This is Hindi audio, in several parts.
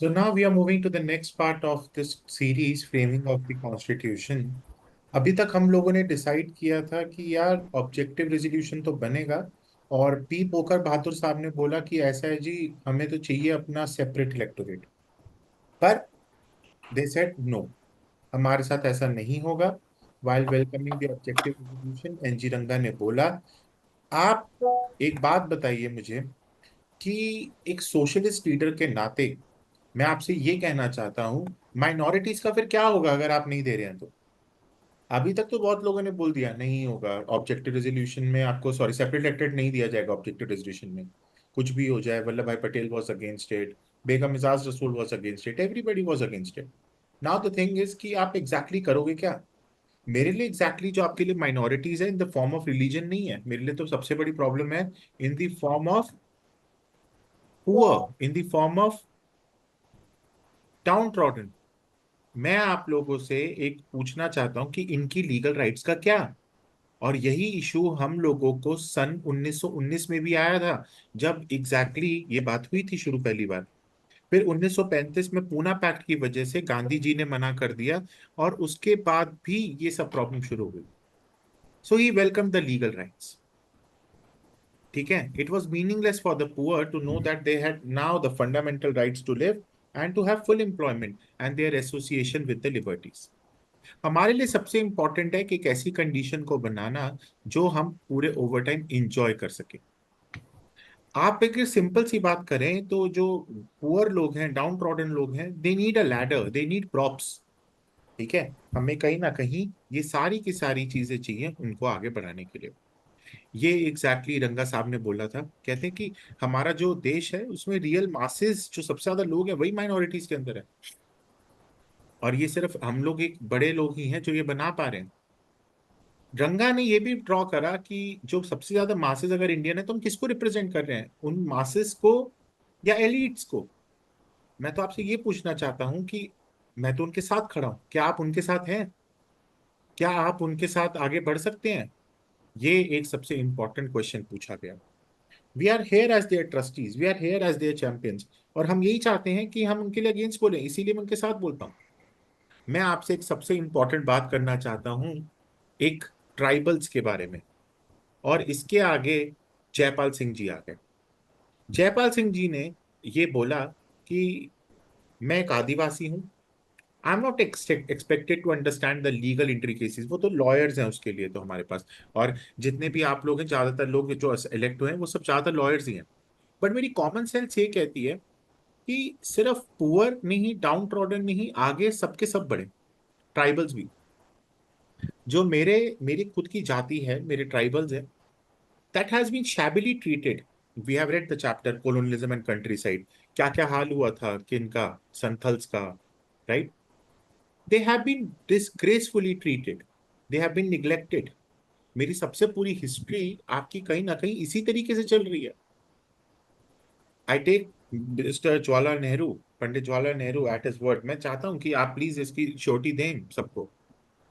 So now we are moving to the next part of this series, Framing of the Constitution. अभी तक हम लोगों ने डिसाइड किया था कि यार ऑब्जेक्टिव रेजोल्यूशन तो बनेगा, और पी पोकर बहादुर साहब ने बोला कि ऐसा है जी, हमें तो चाहिए अपना सेपरेट इलेक्टोरेट। पर दे सेड नो, हमारे साथ ऐसा नहीं होगा। While welcoming the objective resolution, N G Ranga ने बोला, आप एक बात बताइए मुझे कि एक सोशलिस्ट लीडर के नाते मैं आपसे ये कहना चाहता हूं, माइनॉरिटीज का फिर क्या होगा अगर आप नहीं दे रहे हैं तो? अभी तक तो बहुत लोगों ने बोल दिया नहीं होगा ऑब्जेक्टिव रेजोल्यूशन में, आपको सॉरी सेपरेट इलेक्टेड नहीं दिया जाएगा ऑब्जेक्टिव रेजोल्यूशन में। कुछ भी हो जाए, वल्लभ भाई पटेल वॉज अगेंस्ट इट, बेगम इजाज रसूल was against it, everybody was against it. Now the thing is कि आप एग्जैक्टली करोगे क्या? मेरे लिए एग्जैक्टली जो आपके लिए माइनॉरिटीज है in the form of religion नहीं है, मेरे लिए तो सबसे बड़ी प्रॉब्लम है in the form of poor, in the form of down trodden. मैं आप लोगों से एक पूछना चाहता हूं कि इनकी लीगल राइट्स का क्या? और यही इशू हम लोगों को सन 1919 में भी आया था, जब ये बात हुई थी शुरू पहली बार। फिर 1935 में पूना पैक्ट की वजह से गांधी जी ने मना कर दिया, और उसके बाद भी ये सब प्रॉब्लम शुरू हो गई। So he welcome the legal rights. ठीक है, it was meaningless for the poor to know that they had now the fundamental rights to live and to have full employment and their association with the liberties. हमारे लिए सबसे इंपॉर्टेंट है कि एक ऐसी कंडीशन को बनाना जो हम पूरे ओवर टाइम इंजॉय कर सके। आप एक सिंपल सी बात करें तो जो पुअर लोग हैं, डाउन ट्रॉडन लोग हैं, they need a ladder, they need props. ठीक है, हमें कहीं ना कहीं ये सारी की सारी चीजें चाहिए उनको आगे बढ़ाने के लिए। ये रंगा साहब ने बोला था, कहते हैं कि हमारा जो देश है उसमें रियल मासेस जो सबसे ज्यादा लोग हैं वही माइनॉरिटीज के अंदर है, और ये सिर्फ हम लोग एक बड़े लोग ही हैं जो ये बना पा रहे हैं। रंगा ने ये भी ड्रॉ करा कि जो सबसे ज्यादा मासेस अगर इंडियन है तो हम किसको रिप्रेजेंट कर रहे हैं, उन मासेस को या एलिट्स को? मैं तो आपसे ये पूछना चाहता हूं कि मैं तो उनके साथ खड़ा हूं, क्या आप उनके साथ हैं? क्या आप उनके साथ आगे बढ़ सकते हैं? ये एक सबसे इंपॉर्टेंट क्वेश्चन पूछा गया। We are here as their trustees, we are here as their champions, और हम यही चाहते हैं कि हम उनके लिए अगेंस्ट बोले, इसीलिए मैं उनके साथ बोलता हूँ। मैं आपसे एक सबसे इंपॉर्टेंट बात करना चाहता हूँ, एक ट्राइबल्स के बारे में। और इसके आगे जयपाल सिंह जी आ गए। जयपाल सिंह जी ने ये बोला कि मैं एक आदिवासी हूं, I am not expected to understand the legal intricacies, वो तो लॉयर्स हैं उसके लिए तो हमारे पास। और जितने भी आप लोग हैं, ज्यादातर लोग जो इलेक्ट हुए हैं वो सब ज्यादातर लॉयर्स ही हैं। बट मेरी कॉमन सेंस ये कहती है कि सिर्फ पुअर नहीं, डाउन ट्रॉडन नहीं, आगे सबके सब बढ़े, ट्राइबल्स भी। जो मेरी खुद की जाति है, मेरे ट्राइबल्स है, that has been shabbily treated. We have read the chapter colonialism and countryside. क्या क्या हाल हुआ था किनका, संथल्स का, right? They have been disgracefully treated, they have been neglected. मेरी सबसे पूरी हिस्ट्री आपकी कहीं ना कहीं इसी तरीके से चल रही है। I take mister Jawaharlal Nehru, Pandit Jawaharlal Nehru at his word. मैं चाहता हूं कि आप प्लीज इसकी श्योरिटी दें सबको।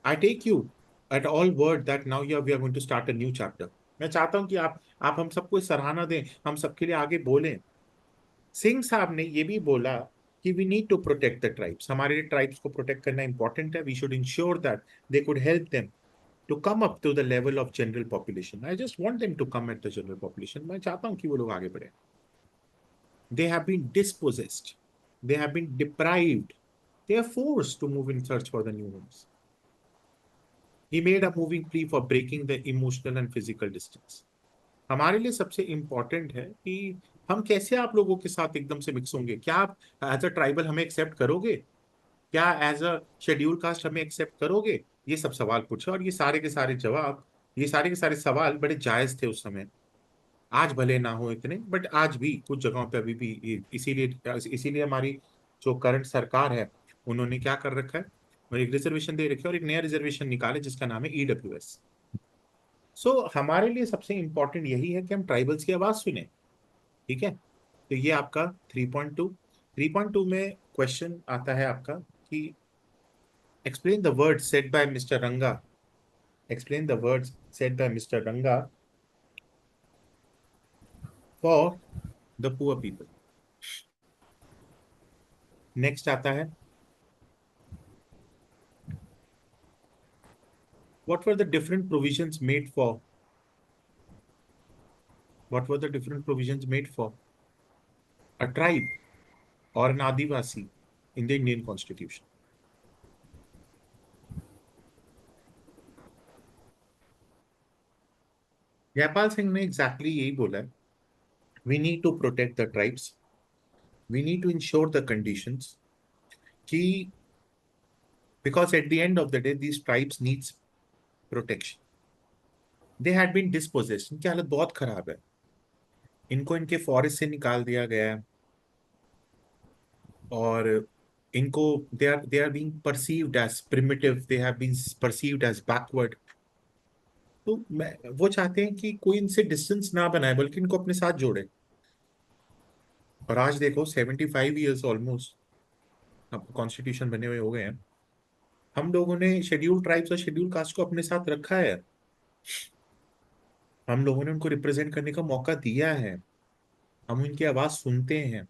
I take you at all word that now you we are going to start a new chapter. मैं चाहता हूं कि आप हम सबको सराहना दें, हम सबके लिए आगे बोलें। सिंह साहब ने ये भी बोला कि we need to protect the tribes, हमारे लिए ट्राइब्स को प्रोटेक्ट करना इंपॉर्टेंट है, we should ensure that they could help them to come up to the level of general population. I just want them to come at the general population, मैं चाहता हूं कि वो लोग आगे बढ़े। They have been dispossessed, they have been deprived, they are forced to move in search for the new homes. He made a moving plea for breaking the emotional and physical distance. हमारे लिए सबसे इंपॉर्टेंट है कि हम कैसे आप लोगों के साथ एकदम से मिक्स होंगे। क्या आप एज अ ट्राइबल हमें एक्सेप्ट करोगे? क्या एज अ शेड्यूल कास्ट हमें एक्सेप्ट करोगे? ये सब सवाल पूछे, और ये सारे के सारे जवाब, ये सारे के सारे सवाल बड़े जायज थे उस समय। आज भले ना हो इतने, बट आज भी कुछ जगहों पे अभी भी इसीलिए इसीलिए हमारी जो करंट सरकार है, उन्होंने क्या कर रखा है, और एक रिजर्वेशन दे रखी है, और एक नया रिजर्वेशन निकाले जिसका नाम है ईडब्ल्यूएस। सो हमारे लिए सबसे इंपॉर्टेंट यही है कि हम ट्राइबल्स की आवाज सुने। ठीक है, तो ये आपका 3.2। 3.2 में क्वेश्चन आता है आपका कि explain the word said by mister Ranga, explain the words said by mister Ranga for the poor people. Next आता है, what were the different provisions made for what were the different provisions made for a tribe or an Adivasi in the Indian Constitution? Jaipal Singh ने एग्जैक्टली यही बोला है, we need to protect the tribes, we need to ensure the conditions कि because at the end of the day these tribes needs protection. They had been dispossessed, इनकी हालत बहुत खराब है, इनको इनके फॉरेस्ट से निकाल दिया गया है, और इनको they are being perceived as primitive, they have been perceived as backward. तो मैं वो चाहते हैं कि कोई इनसे डिस्टेंस ना बनाए बल्कि इनको अपने साथ जोड़े। और आज देखो 75 ईयर्स ऑलमोस्ट अब कॉन्स्टिट्यूशन बने हुए हो गए हैं, हम लोगों ने शेड्यूल ट्राइब्स और शेड्यूल कास्ट को अपने साथ रखा है, हम लोगों ने उनको रिप्रेजेंट करने का मौका दिया है, हम उनकी आवाज सुनते हैं।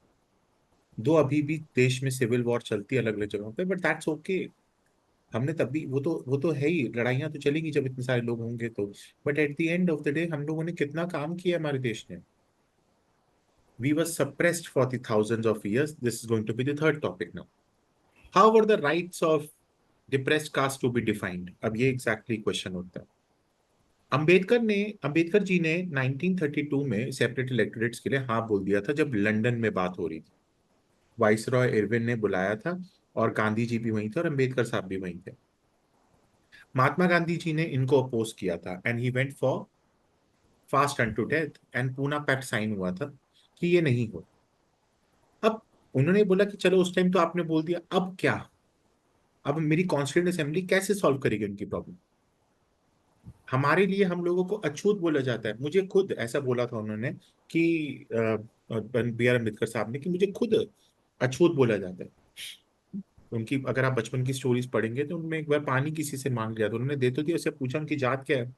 दो अभी भी देश में सिविल वॉर चलती है अलग अलग जगहों पे, बट दैट्स ओके। हमने तब भी वो तो है ही, लड़ाइयां तो चलेंगी जब इतने सारे लोग होंगे तो। But at the end of the day हम लोगों ने कितना काम किया हमारे देश ने। We were suppressed for the thousands of years. This is going to be the third topic now. How were the rights of depressed caste to be defined? अब ये exactly question होता है। अंबेडकर जी ने 1932 में सेपरेट इलेक्टोरेट्स के लिए हाँ बोल दिया था जब लंदन में बात हो रही थी। वाइसरॉय इरविन ने बुलाया था, और गांधी जी भी वहीं थे और अंबेडकर साहब भी वहीं थे। महात्मा गांधी जी ने इनको अपोज किया था, and he went for fast unto death, and Poona pact sign हुआ था कि ये नहीं हो। अब उन्होंने बोला कि चलो उस टाइम तो आपने बोल दिया, अब क्या? अब मेरी कॉन्स्टिट्यूंट असेंबली कैसे सॉल्व करेगी उनकी प्रॉब्लम? हमारे लिए हम लोगों को अछूत बोला जाता है। मुझे खुद ऐसा बोला था उन्होंने कि बी आर अम्बेडकर साहब ने, कि मुझे खुद अछूत बोला जाता है। उनकी अगर आप बचपन की स्टोरीज पढ़ेंगे तो उनमें एक बार पानी किसी से मांग लिया तो उन्होंने दे तो दिया, उससे पूछा उनकी जात क्या है,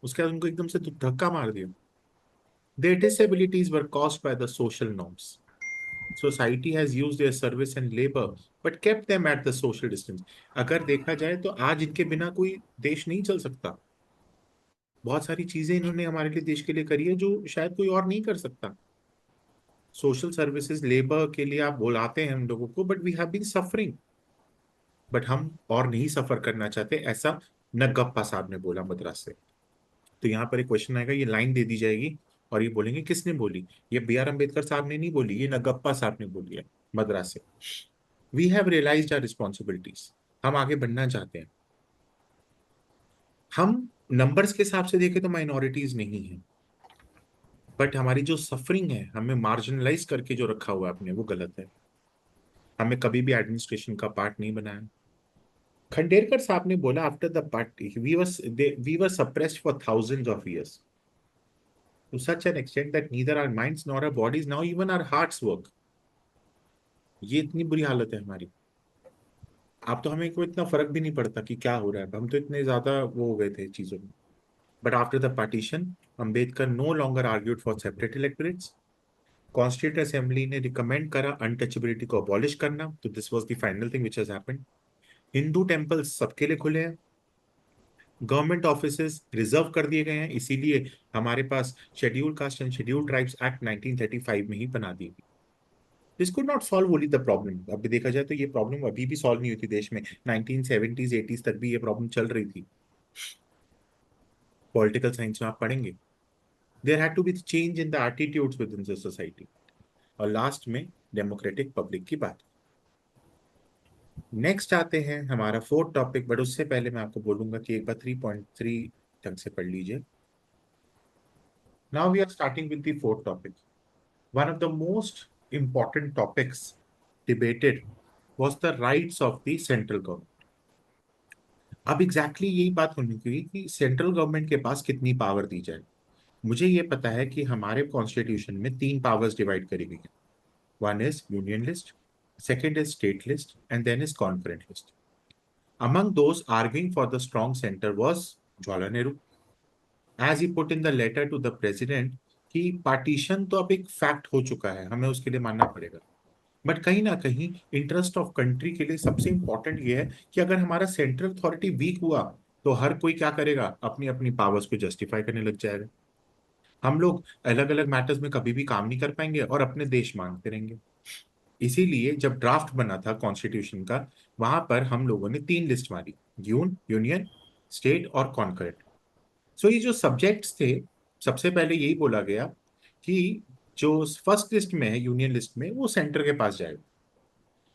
उसके बाद उनको एकदम से धक्का मार दिया। Their disabilities were caused by the social norms. Society has used their service and labor but kept them at the social distance. अगर देखा जाए तो आज इनके बिना कोई देश नहीं चल सकता। बहुत सारी चीजें इन्होंने हमारे लिए देश के लिए करी है जो शायद कोई और नहीं कर सकता। सोशल सर्विसेज लेबर के लिए आप बुलाते हैं हम लोगों को, but we have been suffering, but हम और नहीं सफर करना चाहते, ऐसा नगप्पा साहब ने बोला मद्रास से। तो यहाँ पर एक क्वेश्चन आएगा, ये लाइन दे दी जाएगी और ये बोलेंगे किसने बोली? ये बी आर अम्बेडकर साहब ने नहीं बोली, ये नगप्पा साहब ने बोली है मद्रास से। We have realised our responsibilities, हम आगे बढ़ना चाहते हैं। हम नंबर्स के हिसाब से देखें तो माइनॉरिटीज नहीं है, बट हमारी जो सफरिंग है, हमें मार्जिनलाइज करके जो रखा हुआ है आपने, वो गलत है। हमें कभी भी एडमिनिस्ट्रेशन का पार्ट नहीं बनाया। खंडेरकर साहब ने बोला after the party we were suppressed for thousands of years to such an extent that neither our minds nor our bodies, now even our hearts work. ये इतनी बुरी हालत है हमारी। आप तो हमें को इतना फर्क भी नहीं पड़ता कि क्या हो रहा है, हम तो इतने ज्यादा वो हो गए थे चीजों में। But after the partition Ambedkar no longer argued for separate electorates. Constituent assembly ने रिकमेंड करा अनटचेबिलिटी को अबॉलिश करना, तो this was the final thing which has happened. Hindu temples सबके लिए खुले हैं, गवर्नमेंट ऑफिसेज रिजर्व कर दिए गए हैं, इसीलिए हमारे पास schedule caste and schedule tribes act 1935 में ही बना दी गई। This could not solve only the problem. अब देखा जाए तो ये प्रॉब्लम अभी भी सॉल्व नहीं हुई थी देश में, 1970s 80s तक भी ये प्रॉब्लम चल रही थी। पॉलिटिकल साइंस में आप पढ़ेंगे, there had to be change in the attitudes within the society. और लास्ट में डेमोक्रेटिक पब्लिक की बात। नेक्स्ट आते हैं हमारा फोर्थ टॉपिक, बट उससे पहले मैं आपको बोलूंगा कि एक बार 3.3 ढंग से पढ़ लीजिए। Now we are starting with the fourth topic. One of the most important topics debated was the rights of the central government. अब एग्जैक्टली यही बात होनी चाहिए कि सेंट्रल गवर्नमेंट के पास कितनी पावर दी जाए। मुझे ये पता है कि हमारे कॉन्स्टिट्यूशन में तीन पावर्स डिवाइड करी गई है। One is union list, second is state list, and then is concurrent list. Among those arguing for the strong centre was Jawaharlal Nehru, as he put in the letter to the president कि पार्टीशन तो अब एक फैक्ट हो चुका है, हमें उसके लिए मानना पड़ेगा। बट कहीं ना कहीं इंटरेस्ट ऑफ कंट्री के लिए सबसे इंपॉर्टेंट ये है कि अगर हमारा सेंट्रल अथॉरिटी वीक हुआ तो हर कोई क्या करेगा, अपनी अपनी पावर्स को जस्टिफाई करने लग जाएगा। हम लोग अलग अलग मैटर्स में कभी भी काम नहीं कर पाएंगे और अपने देश मांगते रहेंगे। इसीलिए जब ड्राफ्ट बना था कॉन्स्टिट्यूशन का, वहां पर हम लोगों ने तीन लिस्ट मारी: यूनियन, स्टेट और कॉन्करेंट। सो ये जो सब्जेक्ट्स थे, सबसे पहले यही बोला गया कि जो फर्स्ट लिस्ट में है, यूनियन लिस्ट में, वो सेंटर के पास जाएगा।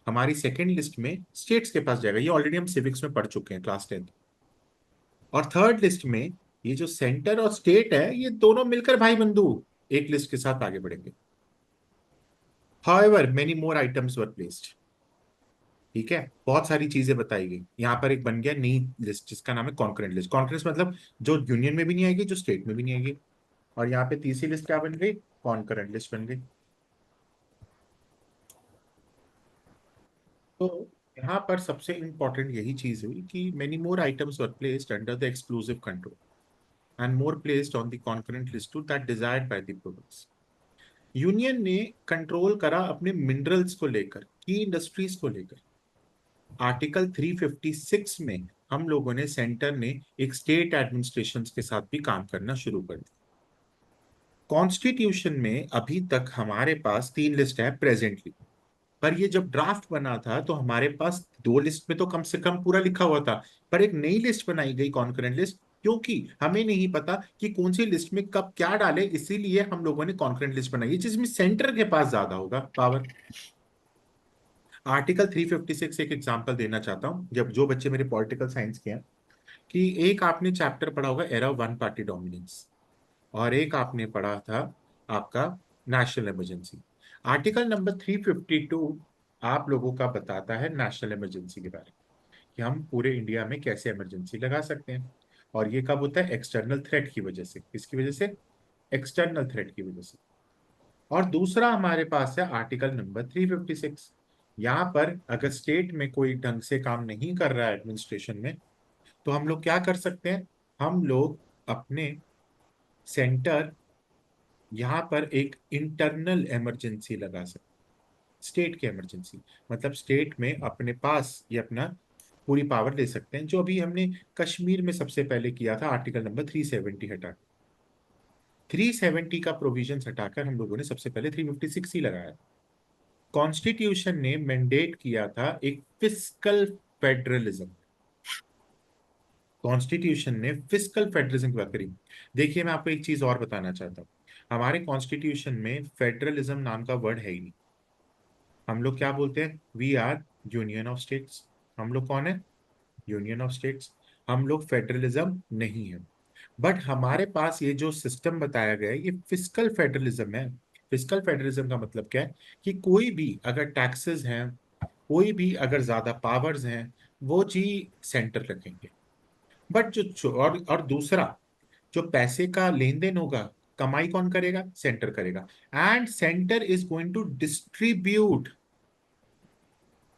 हमारी सेकेंड लिस्ट में स्टेट्स के पास जाएगा, ये ऑलरेडी हम सिविक्स में पढ़ चुके हैं क्लास 10। और थर्ड लिस्ट में ये जो सेंटर और स्टेट है, ये दोनों मिलकर भाई बंधु एक लिस्ट के साथ आगे बढ़ेंगे। However many more items were placed. ठीक है, बहुत सारी चीजें बताई गई। यहाँ पर एक बन गया नई लिस्ट जिसका नाम है कॉन्करेंट लिस्ट। कॉन्करेंट मतलब जो यूनियन में भी नहीं आएगी, जो स्टेट में भी नहीं आएगी। और यहाँ पे तीसरी लिस्ट क्या बन गई? कॉन्करेंट लिस्ट बन गई। तो यहाँ पर सबसे इंपॉर्टेंट यही चीज हुई कि many more items were placed under the exclusive control and more placed on the concurrent list to that desired by the province. Union ने कंट्रोल करा अपने मिनरल्स को लेकर, की इंडस्ट्रीज को लेकर। आर्टिकल 356 में हम लोगों ने, सेंटर ने एक स्टेट एडमिनिस्ट्रेशन के साथ भी काम करना शुरू कर दिया। कॉन्स्टिट्यूशन में अभी तक हमारे पास तीन लिस्ट है प्रेजेंटली। पर ये जब ड्राफ्ट बना था तो हमारे पास दो लिस्ट में तो कम से कम पूरा लिखा हुआ था। पर एक नई लिस्ट बनाई गई, कॉन्करेंट लिस्ट, क्योंकि हमें नहीं पता कि कौन सी लिस्ट में कब क्या डाले, इसीलिए हम लोगों ने कॉन्करेंट लिस्ट बनाई है जिसमें सेंटर के पास ज्यादा होगा पावर। आर्टिकल 356 एक एग्जांपल देना चाहता हूं, जब जो बच्चे मेरे पॉलिटिकल साइंस के हैं, कि एक आपने चैप्टर पढ़ा होगा एरा वन पार्टी डोमिनेंस, और एक आपने पढ़ा था आपका नेशनल इमरजेंसी। आर्टिकल नंबर 352 आप लोगों का बताता है नेशनल इमरजेंसी के बारे में, कि हम पूरे इंडिया में कैसे इमरजेंसी लगा सकते हैं। और ये कब होता है? एक्सटर्नल थ्रेट की वजह से। किसकी वजह से? एक्सटर्नल थ्रेट की वजह से। और दूसरा हमारे पास है आर्टिकल नंबर 356। यहाँ पर अगर स्टेट में कोई ढंग से काम नहीं कर रहा है एडमिनिस्ट्रेशन में, तो हम लोग क्या कर सकते हैं? हम लोग अपने सेंटर, यहाँ पर एक इंटरनल इमरजेंसी लगा सकते हैं, स्टेट की इमरजेंसी। मतलब स्टेट में अपने पास ये अपना पूरी पावर ले सकते हैं, जो अभी हमने कश्मीर में सबसे पहले किया था आर्टिकल नंबर 370 हटा। 370 का प्रोविजन हटाकर हम लोगों ने सबसे पहले 356 ही लगाया। कॉन्स्टिट्यूशन ने मैंडेट किया था एक फिस्कल फेडरलिज्म। कॉन्स्टिट्यूशन ने फिस्कल फेडरलिज्म की बात करी। देखिए, मैं आपको एक चीज और बताना चाहता हूँ। हमारे कॉन्स्टिट्यूशन में फेडरलिज्म नाम का वर्ड है ही नहीं। हम लोग क्या बोलते हैं? We are union of states. हम लोग कौन है? Union of states. हम लोग फेडरलिज्म नहीं है। बट हमारे पास ये जो सिस्टम बताया गया है, ये फिस्कल फेडरलिज्म है। फिस्कल फेडरलिज्म का मतलब क्या है? कि कोई भी अगर टैक्सेस हैं, कोई भी अगर ज्यादा पावर्स हैं, वो चीज सेंटर रखेंगे। बट और दूसरा, जो पैसे का लेन देन होगा, कमाई कौन करेगा? सेंटर करेगा। And centre is going to distribute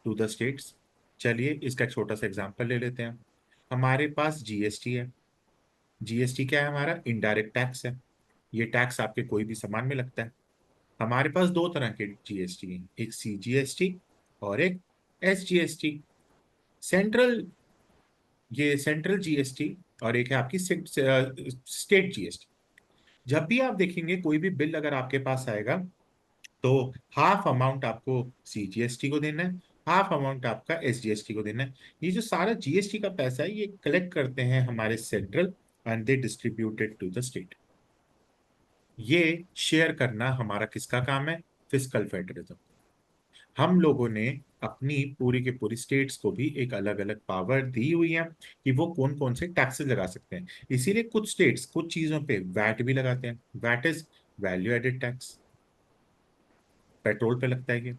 to the states. चलिए इसका एक छोटा सा एग्जांपल ले लेते हैं। हमारे पास जीएसटी है। जीएसटी क्या है? हमारा इनडायरेक्ट टैक्स है। ये टैक्स आपके कोई भी सामान में लगता है। हमारे पास दो तरह के जीएसटी हैं, एक सीजीएसटी और एक एसजीएसटी। सेंट्रल, ये सेंट्रल जीएसटी, और एक है आपकी स्टेट जीएसटी। जब भी आप देखेंगे कोई भी बिल अगर आपके पास आएगा, तो हाफ अमाउंट आपको सीजीएसटी को देना है, हाफ अमाउंट आपका एसजीएसटी को देना है। ये जो सारा जीएसटी का पैसा है, ये कलेक्ट करते हैं हमारे central, and they distributed to the state. ये शेयर करना हमारा किसका काम है? Fiscal federalism. हम लोगों ने अपनी पूरी के पूरी स्टेट्स को भी एक अलग अलग पावर दी हुई है कि वो कौन कौन से टैक्सेस लगा सकते हैं। इसीलिए कुछ स्टेट्स कुछ चीजों पे वैट भी लगाते हैं। VAT is value added tax. Petrol पे लगता है ये,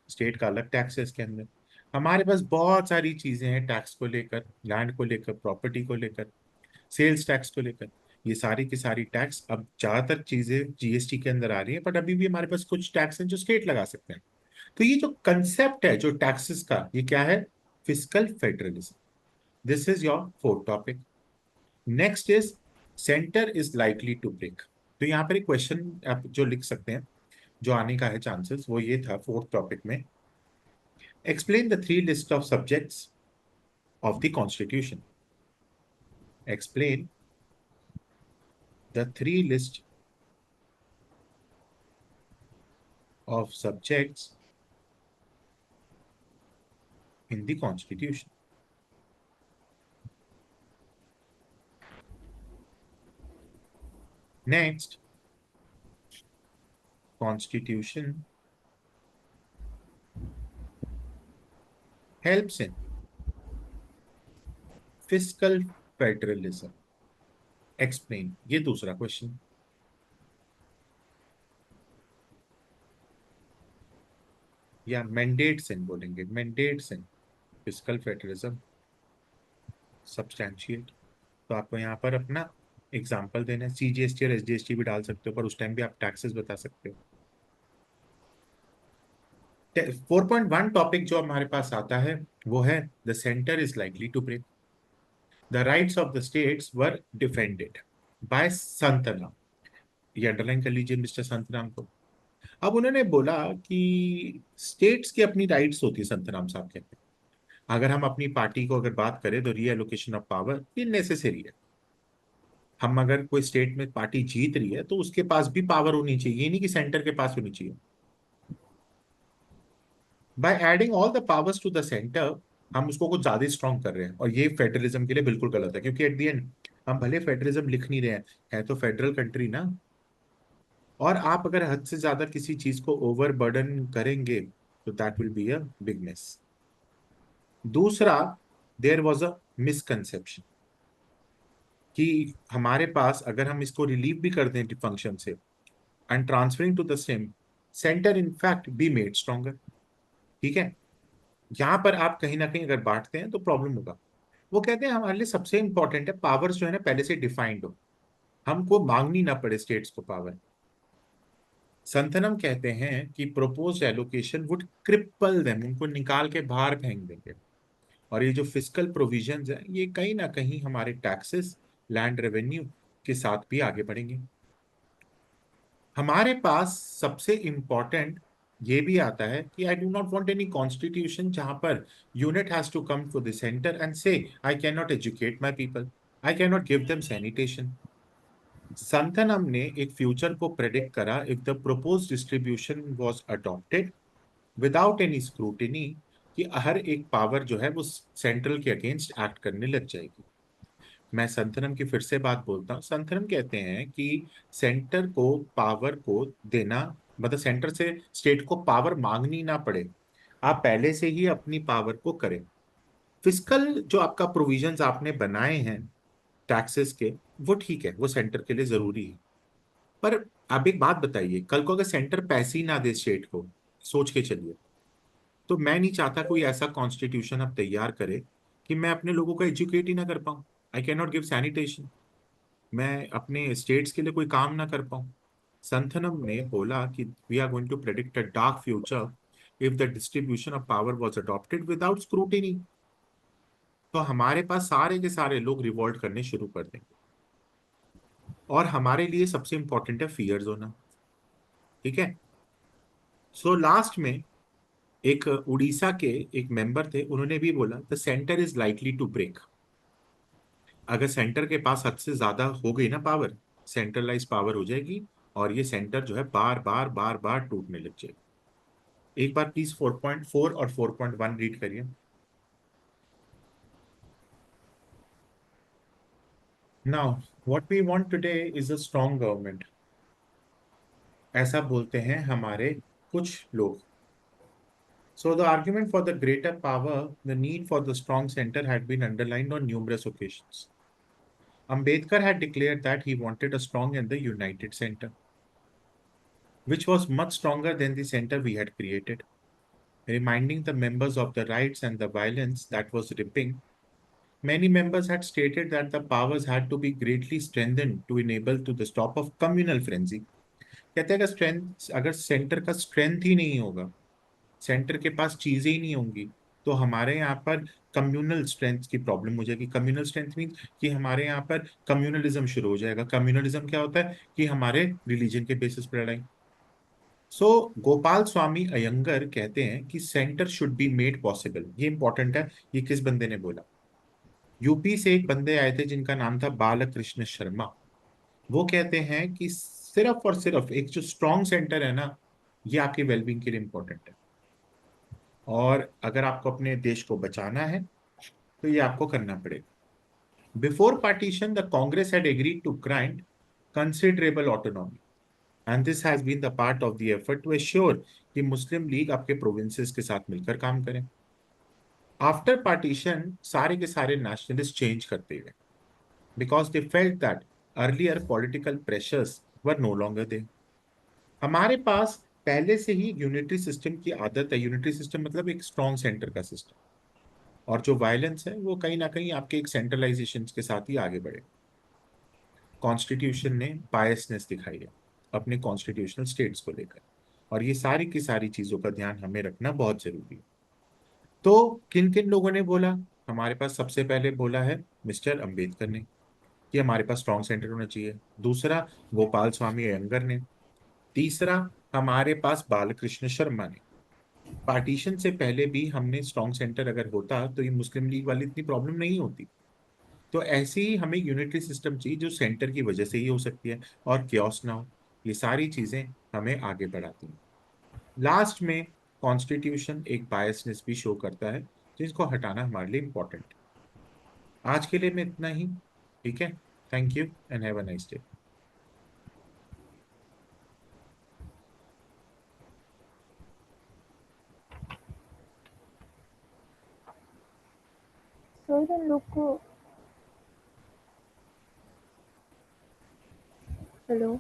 स्टेट का अलग टैक्स है इसके अंदर। हमारे पास बहुत सारी चीजें हैं टैक्स को लेकर, लैंड को लेकर, प्रॉपर्टी को लेकर, सेल्स टैक्स को लेकर। ये सारी की सारी टैक्स, अब ज्यादातर चीजें जीएसटी के अंदर आ रही है, बट अभी भी हमारे पास कुछ टैक्स हैं जो स्टेट लगा सकते हैं। तो ये जो कंसेप्ट है जो टैक्सेस का, ये क्या है? Fiscal federalism. This is your fourth topic. Next is centre is likely to break. तो यहाँ पर एक क्वेश्चन आप जो लिख सकते हैं, जो आने का है चांसेस, वो ये था फोर्थ टॉपिक में, Explain the three lists of subjects of the Constitution. Explain the three lists of subjects in the Constitution. Next, Constitution helps in fiscal federalism. Explain. ये दूसरा क्वेश्चन, या मैंडेट्स इन बोलेंगे, मैंडेट्स इन फिस्कल फेडरलिज्म सब्सटैंशिएट। तो आपको यहाँ पर अपना एग्जाम्पल देना है, सीजीएसटी और एसजीएसटी भी डाल सकते हो, पर उस टाइम भी आप टैक्सेस बता सकते हो। 4.1 टॉपिक जो हमारे पास आता है वो है the centre is likely to break the rights of the states were defended by Santhanam. ये अंडरलाइन कर लीजिए मिस्टर संतनाम को। अब उन्होंने बोला कि स्टेट्स की अपनी राइट्स होती है, संतनाम साहब कहते हैं। अगर हम अपनी पार्टी को अगर बात करें तो रीएलोकेशन ऑफ पावर ये नेसेसरी है। हम अगर कोई स्टेट में पार्टी जीत रही है तो उसके पास भी पावर होनी चाहिए, ये नहीं कि सेंटर के पास होनी चाहिए। By adding all the powers to the centre हम उसको कुछ ज्यादा स्ट्रॉन्ग कर रहे हैं, और ये फेडरलिज्म के लिए बिल्कुल गलत है, क्योंकि एट द एंड हम भले फेडरलिज्म लिख नहीं रहे हैं, है तो फेडरल कंट्री ना। और आप अगर हद से ज्यादा किसी चीज को ओवर बर्डन करेंगे तो that will be a big miss. दूसरा, देयर वाज अ मिसकंसेप्शन कि हमारे पास अगर हम इसको रिलीव भी कर दें फंक्शन से and transferring to the same centre in fact be made stronger. ठीक है, यहां पर आप कहीं ना कहीं अगर बांटते हैं तो प्रॉब्लम होगा। वो कहते हैं हमारे लिए सबसे इंपॉर्टेंट है पावर्स जो है ना पहले से डिफाइंड हो, हमको मांगनी ना पड़े स्टेट्स को पावर। संथनम कहते हैं कि proposed allocation would cripple them, उनको निकाल के बाहर फेंक देंगे। और ये जो फिस्कल प्रोविजंस है ये कहीं ना कहीं हमारे टैक्सेस, लैंड रेवेन्यू के साथ भी आगे बढ़ेंगे। हमारे पास सबसे इंपॉर्टेंट ये भी आता है कि I do not want any constitution जहां पर unit has to come to the centre and say I can not educate my people, I can not give them sanitation. Santhanam ने एक फ्यूचर को प्रेडिक्ट करा if the propose distribution was adopted without any scrutiny, कि हर एक पावर जो है वो सेंट्रल के अगेंस्ट एक्ट करने लग जाएगी। मैं संथनम की फिर से बात बोलता हूँ। संथनम कहते हैं कि सेंटर को पावर को देना, मतलब सेंटर से स्टेट को पावर मांगनी ना पड़े, आप पहले से ही अपनी पावर को करें। फिस्कल जो आपका प्रोविजंस आपने बनाए हैं टैक्सेस के, वो ठीक है, वो सेंटर के लिए जरूरी है। पर आप एक बात बताइए, कल को अगर सेंटर पैसे ही ना दे स्टेट को, सोच के चलिए, तो मैं नहीं चाहता कोई ऐसा कॉन्स्टिट्यूशन आप तैयार करे कि मैं अपने लोगों को एजुकेट ही ना कर पाऊं, आई कैन नॉट गिव सैनिटेशन, मैं अपने स्टेट्स के लिए कोई काम ना कर पाऊं। संथनम ने बोला कि we are going to predict a dark future if the distribution of power was adopted without scrutiny. तो हमारे पास सारे के सारे लोग रिवॉल्ट करने शुरू कर देंगे, और हमारे लिए सबसे इंपॉर्टेंट है फियर होना। ठीक है, सो लास्ट में एक उड़ीसा के एक मेंबर थे, उन्होंने भी बोला the centre is likely to break. अगर सेंटर के पास हद से ज्यादा हो गई ना पावर, सेंट्रलाइज पावर हो जाएगी, और ये सेंटर जो है बार बार बार बार टूटने लग जाएगा। एक बार प्लीज 4.4 और 4.1 रीड करिए। Now what we want today is a strong government, ऐसा बोलते हैं हमारे कुछ लोग। So the argument for the greater power, the need for the strong center had been underlined on numerous occasions. Ambedkar had declared that he wanted a strong and the united center, which was much stronger than the center we had created, reminding the members of the rights and the violence that was ripping. Many members had stated that the powers had to be greatly strengthened to enable to the stop of communal frenzy. कहते हैं अगर स्ट्रेंथ, अगर सेंटर का स्ट्रेंथ ही नहीं होगा, सेंटर के पास चीजें ही नहीं होंगी, तो हमारे यहाँ पर कम्युनल स्ट्रेंथ की प्रॉब्लम हो जाएगी। कम्युनल स्ट्रेंथ मीन कि हमारे यहाँ पर कम्युनलिज्म शुरू हो जाएगा। कम्युनलिज्म क्या होता है कि हमारे रिलीजन के बेसिस पर लड़ाई। सो गोपाल स्वामी अयंगर कहते हैं कि centre should be made possible. ये इंपॉर्टेंट है। ये किस बंदे ने बोला? यूपी से एक बंदे आए थे जिनका नाम था बालकृष्ण शर्मा। वो कहते हैं कि सिर्फ और सिर्फ एक जो स्ट्रॉन्ग सेंटर है ना, ये आपकी वेलबींग के लिए इंपॉर्टेंट है। और अगर आपको अपने देश को बचाना है तो ये आपको करना पड़ेगा। Before partition the Congress had agreed to grant considerable autonomy, and this has been the part of the effort to assure कि मुस्लिम लीग आपके प्रोविंसेस के साथ मिलकर काम करें। आफ्टर पार्टीशन सारे के सारे नेशनलिस्ट चेंज करते गए, because they felt that earlier political pressures were no longer there. हमारे पास पहले से ही यूनिटरी सिस्टम की आदत है। यूनिटरी सिस्टम मतलब एक स्ट्रॉन्ग सेंटर का सिस्टम। और जो वायलेंस है वो कहीं ना कहीं आपके एक सेंट्रलाइजेशन के साथ ही आगे बढ़े। कॉन्स्टिट्यूशन ने बायसनेस दिखाई है अपने कॉन्स्टिट्यूशनल स्टेट्स को लेकर, और ये सारी की सारी चीजों का ध्यान हमें रखना बहुत जरूरी है। तो किन किन लोगों ने बोला? हमारे पास सबसे पहले बोला है मिस्टर अंबेडकर ने कि हमारे पास स्ट्रॉन्ग सेंटर होना चाहिए। दूसरा, गोपाल स्वामी अयंगर ने। तीसरा, हमारे पास बालकृष्ण शर्मा ने। पार्टीशन से पहले भी हमने स्ट्रॉन्ग सेंटर अगर होता तो ये मुस्लिम लीग वाली इतनी प्रॉब्लम नहीं होती। तो ऐसे ही हमें यूनिटरी सिस्टम चाहिए जो सेंटर की वजह से ही हो सकती है, और क्योस ना हो। ये सारी चीजें हमें आगे बढ़ाती हैं। लास्ट में कॉन्स्टिट्यूशन एक बायसनेस भी शो करता है, जिसको हटाना हमारे लिए इंपॉर्टेंट है। आज के लिए मैं इतना ही। ठीक है। Thank you and have a nice day. सोइदन लोग को हेलो।